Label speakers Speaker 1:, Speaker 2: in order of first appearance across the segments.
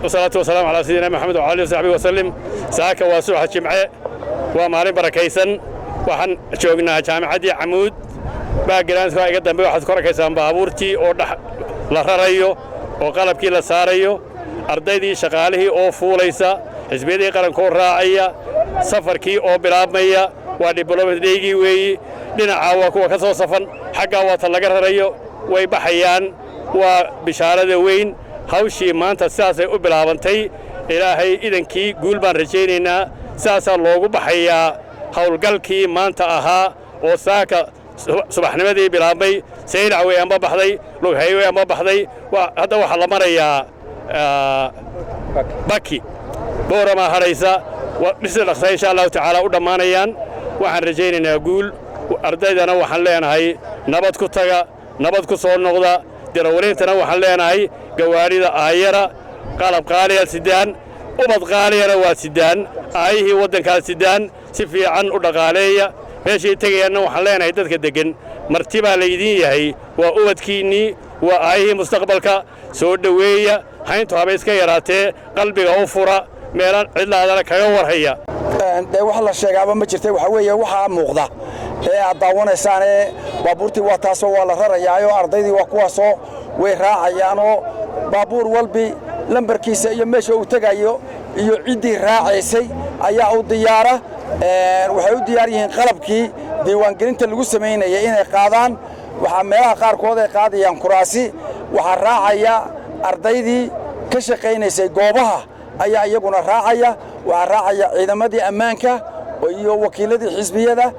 Speaker 1: والصلاة والسلام على سيدنا محمد وعلى آله وصحبه وسلم. ساكا واسوحة جمعة ومالين بركيسن waxaan joognaa jaamacadii Camuud background ka iga dambe waxaad korakaysan baabuurtii oo la rarayo oo qalabkii la saarayo ardaydii shaqaalihii oo fuulaysa xisbiyadii qaranka oo raacaya safarkii oo bilaabmaya waa diplomat deegi weeyi dhinaca waa kuwa ka soo safan xagga waa laga rarayo way baxayaan waa bishaarada weyn hawshii maanta sidaas ay u bilaabantay ilaahay idankii guul baan rajaynaynaa sidaas loogu baxayaa hawlgalkii maanta ahaa oo saaka subaxnimadii bilaabmay saynac way amba baxday lughay way amba baxday hadda waxa la marayaa baki boorama haraysa dhisa dhaqsa insha Allah taala u dhamaanayaan waxaan rajaynaynaa guul ardaydana waxaan leenahay nabad ku taga nabad ku soo noqda dirawleentana waxaan leenahay gawaarida aayara qalab qaaliya sidaan ubad qaaliyana waa sidaan aayihii wadankaas sidaan si fiican u dhaqaaleeya meeshii tagayna waxaan leenahay dadka degan martiba leedin yahay waa ubadkiini waa aayihii mustaqbalka soo dhaweeya hayntu haba iska yaraatee qalbiga u fura meelan cidlaadana kaga warhaya
Speaker 2: waxa la sheegaba ma jirtay waxa weeye waxa muuqda aad daawanaysaan baabuurtii waa taasoo waa la rarayaayo ardaydii waa kuwaasoo way raacayaan oo baabuur walbi lambarkiisa iyo meesha uu tagayo iyo ciidii raacaysay ayaa u diyaara waxay u diyaar yihiin qalabkii diiwaangelinta lagu sameeyay inay qaadaan waxa meelaha qaar kood ay qaadayaan kuraasi waxa raacaya ardaydii ka shaqeynaysay goobaha ayaa iyaguna raacaya waxa raacaya ciidamadii ammaanka iyo wakiiladii xisbiyada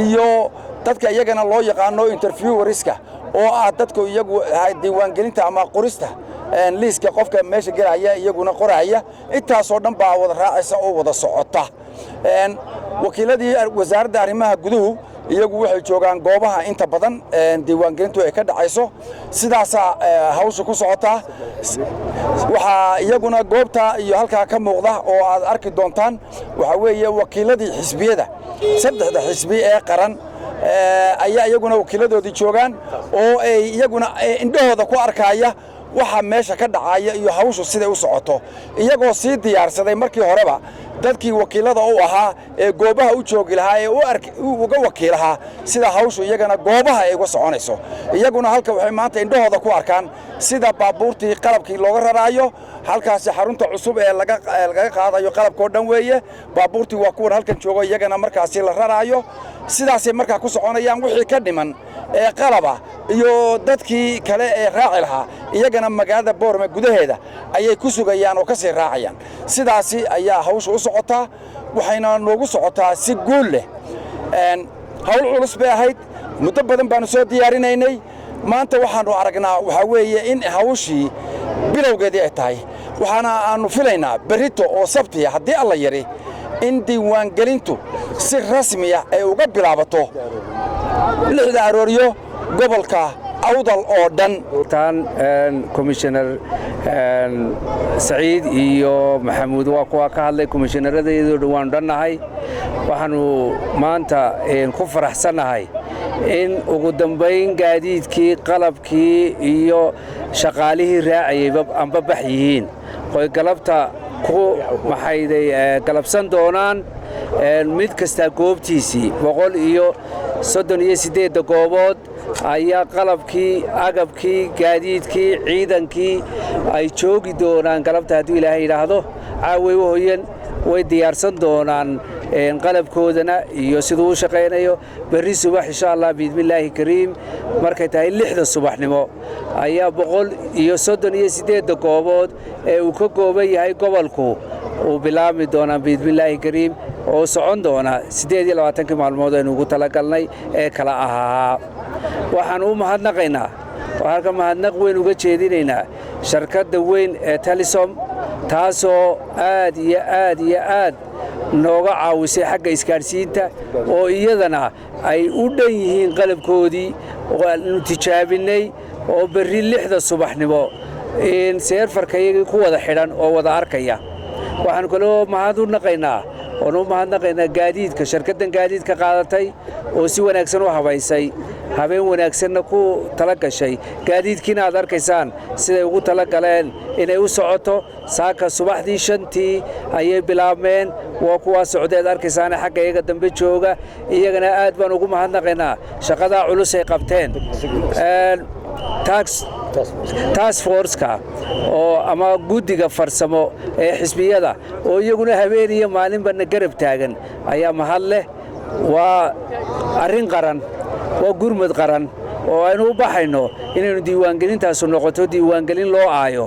Speaker 2: iyo dadka iyagana loo yaqaano interviewerska oo ah dadku iyagu diiwaangelinta ama qorista liiska qofka meesha galaya iyaguna qoraya intaasoo dhan baa wada raacaysa oo wada socota wakiiladii wasaaradda arrimaha guduhu iyagu waxay joogaan goobaha inta badan diiwaangelintu ay ka dhacayso sidaas hawsha ku socota waxa iyaguna goobta iyo halka ka muuqda oo aad arki doontaan waxa weeye wakiiladii xisbiyada saddexda xisbi ee qaran ayaa iyaguna wakiiladoodii joogaan oo ay iyaguna indhahooda ku arkaya waxa meesha ka dhacaya iyo hawshu sida u socoto iyagoo sii diyaarsaday markii horeba dadkii wakiilada u ahaa ee goobaha u joogi lahaa ee uga wakiilaha sida hawshu iyagana goobaha ay uga soconayso iyaguna halka waxay maanta indhahooda ku arkaan sida baabuurtii qalabkii looga raraayo halkaas xarunta cusub ee laga qaadayo qalabka oo dhan weeye baabuurtii waa kuwan halkan joogo iyagana markaas la raraayo sidaas ay markaa ku soconayaan wixii ka dhiman ee qalaba iyo dadkii kale ee raaci lahaa iyagana magaalada Boorama gudaheeda ayay ku sugayaan oo ka sii raacayaan sidaas ayaa hawshu u socotaa waxayna noogu socotaa si guul leh hawl culus bay ahayd muddo badan baan soo diyaarinaynay maanta waxaanu aragnaa waxa weeye in hawshii bilowgeedii ay tahay waxaana aanu filaynaa berito oo sabti haddii alla yiri in diiwaangelintu si rasmi ah ay uga bilaabato lixda arooriyo gobolka awdal oo dhan
Speaker 3: commissioner Saciid iyo Maxamuud waa kuwa ka hadlay commissioneradaydu dhawaan dhannahay waxaanu maanta ku faraxsanahay in ugu dambeyn gaadiidkii qalabkii iyo shaqaalihii raacayay amba bax yihiin qoy galabta ku maxayday galabsan doonaan mid kasta goobtiisii 138 goobood ayaa qalabkii agabkii gaadiidkii ciidankii ay joogi doonaan galabta haddii ilaahay yiraahdo caaway wahoyan way diyaarsan doonaan qalabkoodana iyo sidoo uu shaqeynayo bari subax insha Allah biidmillaahi kariim markay tahay 6 subaxnimo ayaa 138 goobood ee uu ka gooban yahay gobolku uu bilaabmi doona biidmillaahi kariim oo socon doona 28 maalmood aynu ugu talagalnay ee kala ahaa waxaan u mahadnaqaynaa waxaan mahadnaq weyn uga jeedinaynaa shirkadda weyn ee Telesom taasoo aad iyo aad nooga caawisay xagga isgaarsiinta oo iyadana ay u dhan yihiin qalabkoodii oo aanu tijaabinay oo bari 6 subaxnimo in serverkayga ku wada xidhan oo wada arkaya waxaan kaloo mahadnaqaynaa gaadiidka shirkaddan gaadiidka qaadatay oo si wanaagsan u habaysay habeen wanaagsanna ku tala gashay gaadiidkiina aad arkaysaan siday ugu tala galeen inay u socoto saaka subaxdii 5tii ayay bilaabmeen waa kuwa socdeed arkaysaan xagga iyaga dambe jooga iyagana aad baan ugu mahadnaqaynaa shaqada culus ay qabteen task force-ka oo ama guddiga farsamo ee xisbiyada oo iyaguna habeen iyo maalinba garab taagan ayaa mahad leh waa arrin qaran waa gurmad qaran oo aynu u baxayno inaynu diiwaangelintaas noqoto diiwaangelin loo aayo